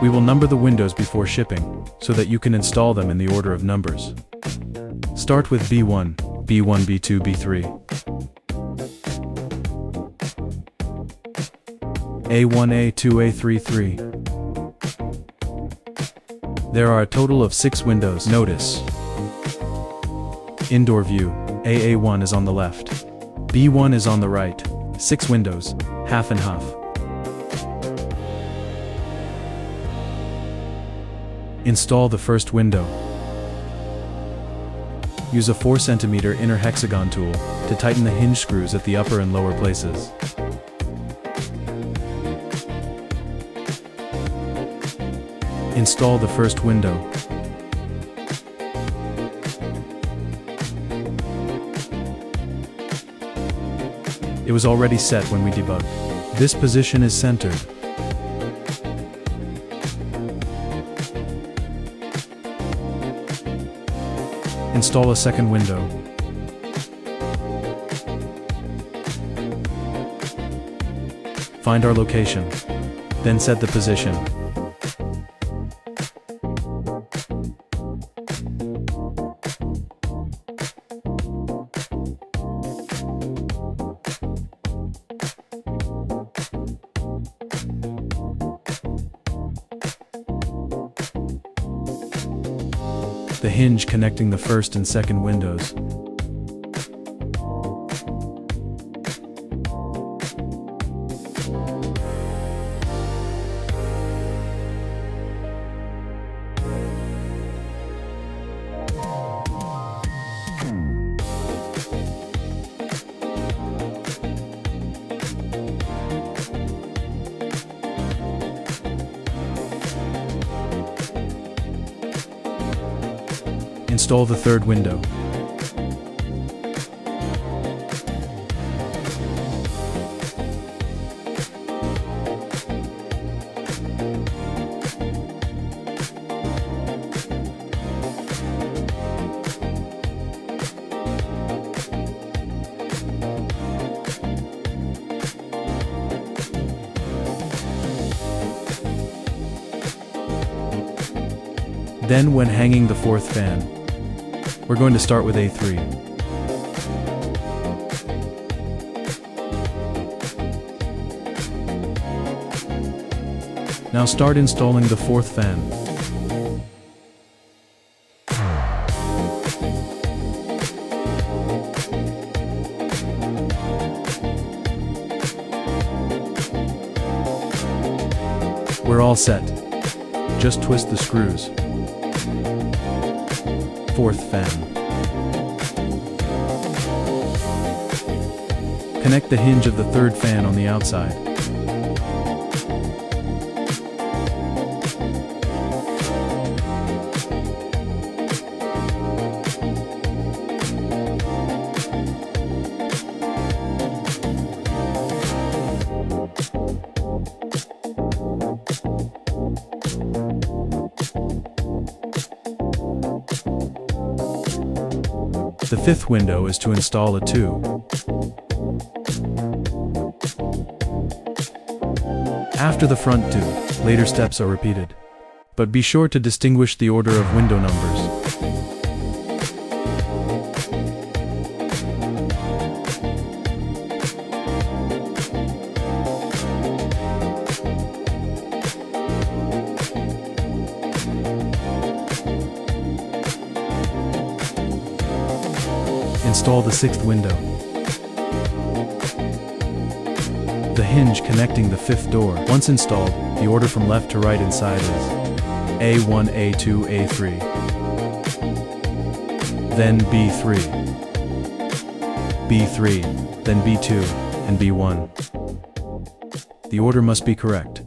We will number the windows before shipping, so that you can install them in the order of numbers. Start with B1, B1, B2, B3. A1, A2, A3, 3. There are a total of 6 windows. Notice. Indoor view. AA1 is on the left. B1 is on the right. 6 windows, half and half. Install the first window. Use a 4 cm inner hexagon tool to tighten the hinge screws at the upper and lower places. Install the first window. It was already set when we debugged. This position is centered. Install a second window. Find our location. Then set the position. The hinge connecting the first and second windows. Install the third window. Then, when hanging the fourth fan, we're going to start with A3. Now start installing the fourth fan. We're all set. Just twist the screws. Fourth fan. Connect the hinge of the third fan on the outside. The fifth window is to install a 2. After the front 2, later steps are repeated. But be sure to distinguish the order of window numbers. Install the sixth window. The hinge connecting the fifth door. Once installed, the order from left to right inside is A1, A2, A3. Then B3. B3, then B2, and B1. The order must be correct.